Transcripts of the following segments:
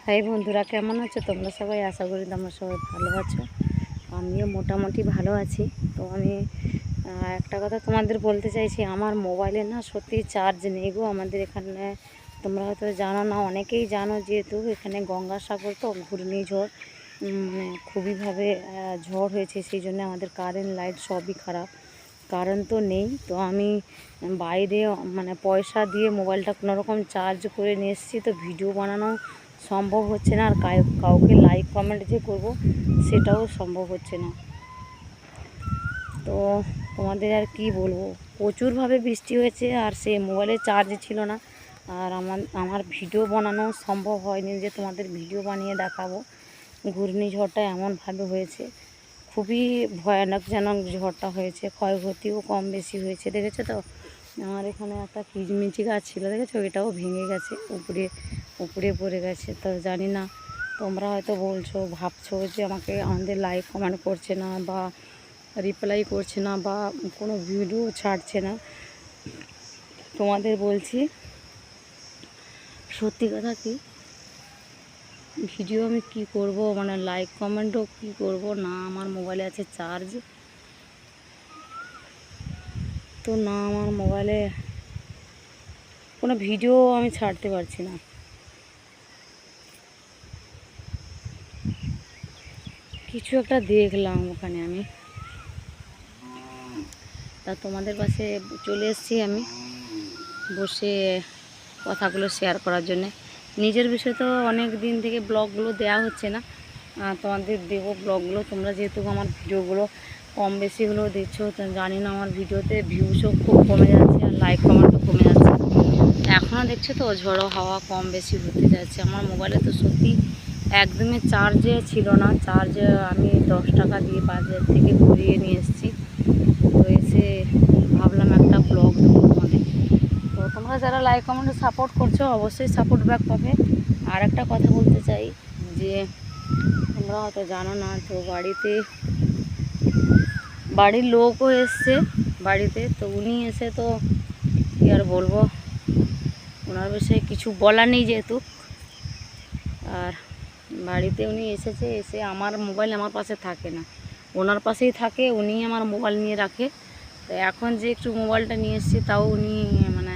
High বন্ধুরা, কেমন আছো তোমরা সবাই? আশা করি তোমরা সবাই ভালো আছো। আমিও মোটামুটি ভালো আছি। তো আমি একটা কথা তোমাদের বলতে চাইছি, আমার মোবাইলে না সত্যি চার্জ নেই গো। আমাদের এখানে তোমরা হয়তো জানো না, অনেকেই জানো, যেহেতু এখানে গঙ্গাসাগর তো ঘূর্ণিঝড়, মানে খুবইভাবে ঝড় হয়েছে, সেই জন্য আমাদের কারেন্ট লাইট সবই খারাপ, কারেন্ট তো নেই। তো আমি বাইরে মানে পয়সা দিয়ে মোবাইলটা কোনোরকম চার্জ করে নিয়ে এসেছি, তো ভিডিও বানানো সম্ভব হচ্ছে না, আর কাউকে লাইক কমেন্ট যে করব সেটাও সম্ভব হচ্ছে না। তো তোমাদের আর কি বলবো, প্রচুরভাবে বৃষ্টি হয়েছে, আর সে মোবাইলে চার্জ ছিল না, আর আমার ভিডিও বানানো সম্ভব হয়নি যে তোমাদের ভিডিও বানিয়ে দেখাবো। ঘূর্ণিঝড়টা এমনভাবে হয়েছে, খুবই ভয়ানকজনক ঝড়টা হয়েছে, ক্ষয়ক্ষতিও কম বেশি হয়েছে। দেখেছো তো, আমার এখানে একটা কিচমিচি গাছ ছিল, দেখেছো, এটাও ভেঙে গেছে, উপরে পড়ে গেছে। তো জানি না, তোমরা হয়তো ভাবছো যে আমাদের লাইক কমেন্ট করছে না, বা রিপ্লাই করছে না, বা কোনো ভিডিও ছাড়ছে না। তোমাদের বলছি সত্যি কথা, কি ভিডিও আমি কি করব, মানে লাইক কমেন্টও কি করব না, আমার মোবাইলে আছে চার্জ, তো না আমার মোবাইলে কোনো ভিডিও আমি ছাড়তে পারছি না। কিছু একটা দেখলাম ওখানে আমি, তা তোমাদের পাশে চলে এসেছি আমি বসে কথাগুলো শেয়ার করার জন্যে। নিজের বিষয় তো অনেক দিন থেকে ব্লগগুলো দেওয়া হচ্ছে না, তোমাদের দেবো ব্লগগুলো। তোমরা যেহেতু আমার ভিডিওগুলো কম বেশি হলেও দেখছো, তো জানি না আমার ভিডিওতে ভিউসও খুব কমে যাচ্ছে, আর লাইক কমেন্টও কমে যাচ্ছে। এখনও দেখছো তো ঝড়ো হাওয়া কম বেশি হতে যাচ্ছে। আমার মোবাইলে তো সত্যি একদমই চার্জে ছিল না, চার্জ আমি 10 টাকা দিয়ে বাজার থেকে ঘুরিয়ে নিয়ে এসেছি। তো এসে ভাবলাম একটা ব্লগ দেবো তোমাদের। তো তোমরা যারা লাইক কমেন্টে সাপোর্ট করছো, অবশ্যই সাপোর্ট ব্যাক পাবে। আর একটা কথা বলতে চাই, যে তোমরা হয়তো জানো না, তো বাড়ির লোকও এসছে বাড়িতে, তো উনি এসে, তো কী আর বলবো, ওনার বিষয়ে কিছু বলার নেই যেহেতু। আর বাড়িতে উনি এসে আমার মোবাইল আমার পাশে থাকে না, ওনার পাশেই থাকে, উনি আমার মোবাইল নিয়ে রাখে। তো এখন যে একটু মোবাইলটা নিয়ে এসেছি, তাও উনি মানে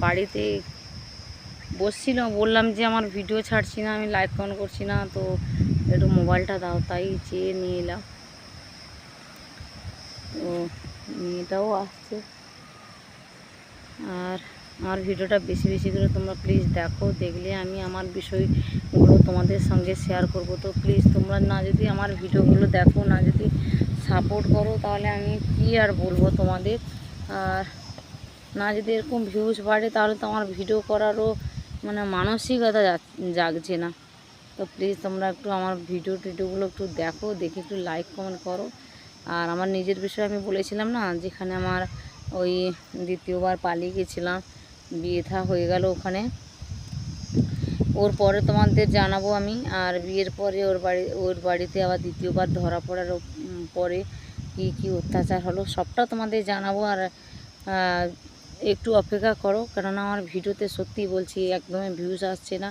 বাড়িতে বসছিল, বললাম যে আমার ভিডিও ছাড়ছি না, আমি লাইক কমেন্ট করছি না, তো একটু মোবাইলটা দাও, তাই চেয়ে নিয়ে এলাম। তো মেয়েটাও আসছে। আর আমার ভিডিওটা বেশি বেশি করে তোমরা প্লিজ দেখো, দেখলে আমি আমার বিষয়গুলো তোমাদের সঙ্গে শেয়ার করব। তো প্লিজ তোমরা না যদি আমার ভিডিওগুলো দেখো, না যদি সাপোর্ট করো, তাহলে আমি কি আর বলবো তোমাদের। আর না যদি এরকম ভিউজ বাড়ে, তাহলে তো আমার ভিডিও করারও মানে মানসিকতা জাগছে না। তো প্লিজ তোমরা একটু আমার টিডিওগুলো একটু দেখো, দেখে একটু লাইক কমেন্ট করো। আর আমার নিজের বিষয়ে আমি বলেছিলাম না, যেখানে আমার ওই দ্বিতীয়বার পালিয়ে গেছিলাম, বিয়ে থা হয়ে গেল ওখানে, ওর পরে তোমাদের জানাবো আমি। আর বিয়ের পরে ওর বাড়িতে আবার দ্বিতীয়বার ধরা পড়ার পরে কি অত্যাচার হলো, সবটা তোমাদের জানাবো। আর একটু অপেক্ষা করো, কেননা আমার ভিডিওতে সত্যিই বলছি একদমই ভিউজ আসছে না,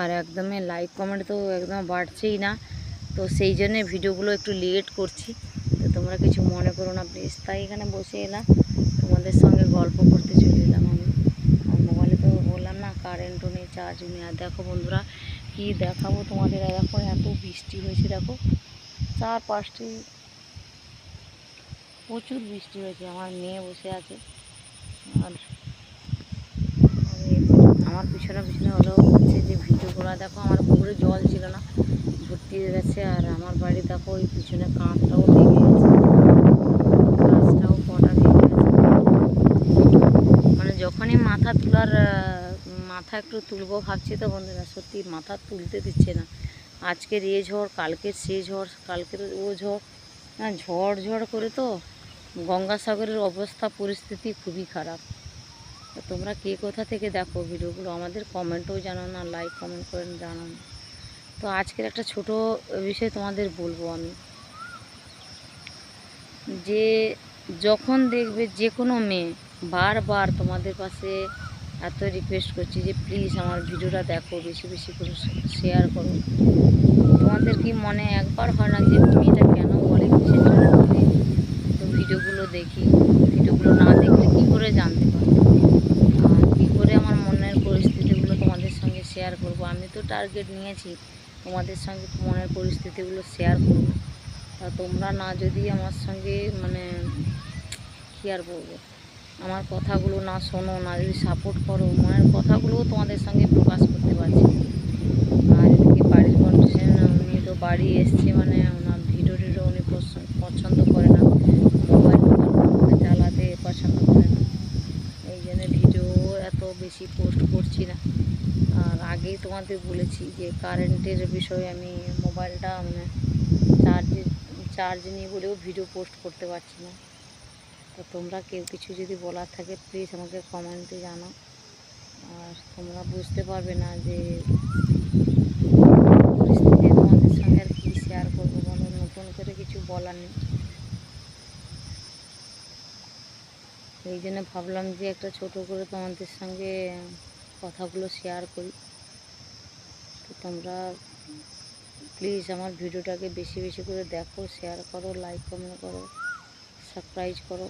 আর একদমই লাইক কমেন্ট তো একদম বাড়ছেই না। তো সেই জন্যে ভিডিওগুলো একটু লেট করছি, তো তোমরা কিছু মনে করো না প্লিজ। তাই এখানে বসে এলাম, তোমাদের সঙ্গে গল্প করতে চলে এলাম আমি। আর মোবাইলে তো বললাম না, কারেন্টও নেই, চার্জও নেই। আর দেখো বন্ধুরা, কি দেখাবো তোমাদের, দেখো এত বৃষ্টি হয়েছে, দেখো চারপাশটি প্রচুর বৃষ্টি হয়েছে। আমার মেয়ে বসে আছে, আর আমার পিছনে হলেও হচ্ছে যে ভিডিওগুলো দেখো, আমার পুকুরে জল ছিল না, ভর্তি হয়ে গেছে। আর আমার বাড়ি দেখো, ওই পিছনে কাঁচটাও ভেঙে গেছে, গাছটাও কটা ভেঙে গেছে। মানে যখনই মাথা একটু তুলবো ভাবছি, তো বন্ধুরা সত্যি মাথা তুলতে দিচ্ছে না। আজকের এ ঝড়, কালকের সে ঝড়, কালকের ও ঝড়, না ঝড় করে তো গঙ্গাসাগরের অবস্থা পরিস্থিতি খুবই খারাপ। তো তোমরা কে কোথা থেকে দেখো ভিডিওগুলো, আমাদের কমেন্টও জানো না, লাইক কমেন্ট করে জানো না। তো আজকের একটা ছোট বিষয় তোমাদের বলবো আমি, যে যখন দেখবে যে কোনো মেয়ে বারবার তোমাদের পাশে এত রিকোয়েস্ট করছি যে প্লিজ আমার ভিডিওটা দেখো, বেশি বেশি করে শেয়ার করো। তোমাদের কি মনে একবার হয় না যে মেয়েটা কেন বলে, কিসের জন্য বলে? তো ভিডিওগুলো দেখি, ভিডিওগুলো না দেখলে কী করে জানতে পারবো, আর কী করে আমার মনের পরিস্থিতিগুলো তোমাদের সঙ্গে শেয়ার করব? আমি তো টার্গেট নিয়েছি তোমাদের সঙ্গে মনের পরিস্থিতিগুলো শেয়ার করব। তা তোমরা না যদি আমার সঙ্গে মানে কী আর বলবো, আমার কথাগুলো না শোনো, না যদি সাপোর্ট করো, মনের কথাগুলোও তোমাদের সঙ্গে প্রকাশ করতে পারছি না। আর এদিকে বাড়ির কন্ডিশন, উনি তো বাড়ি এসছে মানে ওনার ভিডিও টিডিও উনি পছন্দ করে না, মোবাইল চালাতে পছন্দ করে না, এই জন্য ভিডিও এত বেশি পোস্ট করছি না। আর আগেই তোমাদের বলেছি যে কারেন্টের বিষয়ে আমি মোবাইলটা মানে চার্জ নিয়ে বলেও ভিডিও পোস্ট করতে পারছি না। তো তোমরা কেউ কিছু যদি বলার থাকে প্লিজ আমাকে কমেন্টে জানাও। আর তোমরা বুঝতে পারবে না যে পরিস্থিতি তোমাদের সঙ্গে আর কী শেয়ার করবো বলো, নতুন করে কিছু বলার নেই। এই জন্য ভাবলাম যে একটা ছোট করে তোমাদের সঙ্গে কথাগুলো শেয়ার করি। তো তোমরা প্লিজ আমার ভিডিওটাকে বেশি বেশি করে দেখো, শেয়ার করো, লাইক কমেন্ট করো, সাবস্ক্রাইব করো।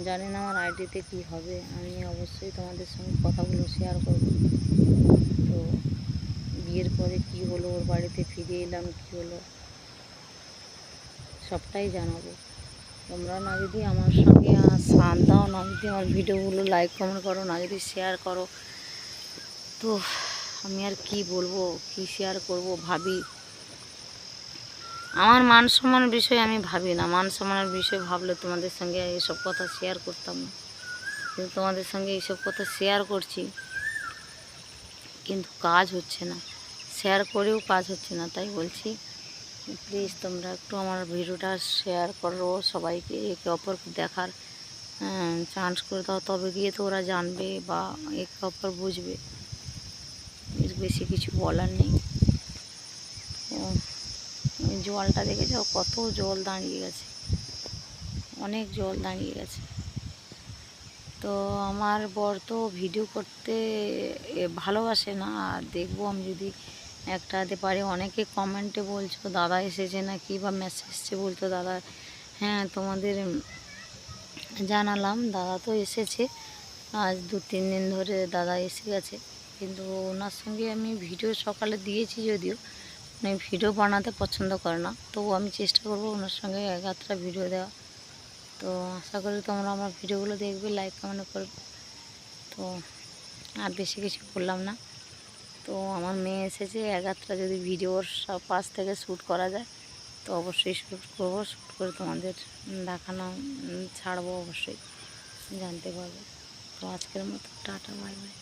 জানি না আমার আইডিতে কী হবে, আমি অবশ্যই তোমাদের সঙ্গে কথাগুলো শেয়ার করব। তো বিয়ের পরে কি হলো, ওর বাড়িতে ফিরে এলাম, কী হলো সবটাই জানাবো। তোমরা না যদি আমার সঙ্গে সাথ দাও, না যদি আমার ভিডিওগুলো লাইক কমেন্ট করো, না যদি শেয়ার করো, তো আমি আর কি বলবো, কি শেয়ার করব ভাবি। আমার মান সম্মানের বিষয়ে আমি ভাবি না, মান সম্মানের বিষয়ে ভাবলে তোমাদের সঙ্গে এইসব কথা শেয়ার করতাম না। কিন্তু তোমাদের সঙ্গে এইসব কথা শেয়ার করছি, কিন্তু কাজ হচ্ছে না, শেয়ার করেও কাজ হচ্ছে না। তাই বলছি প্লিজ তোমরা একটু আমার ভিডিওটা শেয়ার করো, সবাইকে একে অপরকে দেখার চান্স করে দাও, তবে গিয়ে তো ওরা জানবে বা একে অপর বুঝবে। এর বেশি কিছু বলার নেই। জলটা দেখে যাও, কত জল দাঁড়িয়ে গেছে, অনেক জল দাঁড়িয়ে গেছে। তো আমার বর তো ভিডিও করতে ভালোবাসে না, আর দেখবো আমি যদি একটা আধে পারি। অনেকে কমেন্টে বলছো দাদা এসেছে নাকি, বা মেসেজে বলতো দাদা, হ্যাঁ তোমাদের জানালাম দাদা তো এসেছে, আজ 2-3 দিন ধরে দাদা এসে গেছে। কিন্তু ওনার সঙ্গে আমি ভিডিও সকালে দিয়েছি, যদিও উনি ভিডিও বানাতে পছন্দ করে না, তবু আমি চেষ্টা করব ওনার সঙ্গে একাত্রা ভিডিও দেওয়া। তো আশা করি তোমরা আমার ভিডিওগুলো দেখবে, লাইক কমেন্ট করবে। তো আর বেশি কিছু বললাম না। তো আমার মেয়ে এসেছে, একাত্রা যদি ভিডিওর সব পাশ থেকে শ্যুট করা যায় তো অবশ্যই শ্যুট করবো, শ্যুট করে তোমাদের দেখানো ছাড়বো, অবশ্যই জানতে পারবে। তো আজকের মতো টাটা, বাই বাই।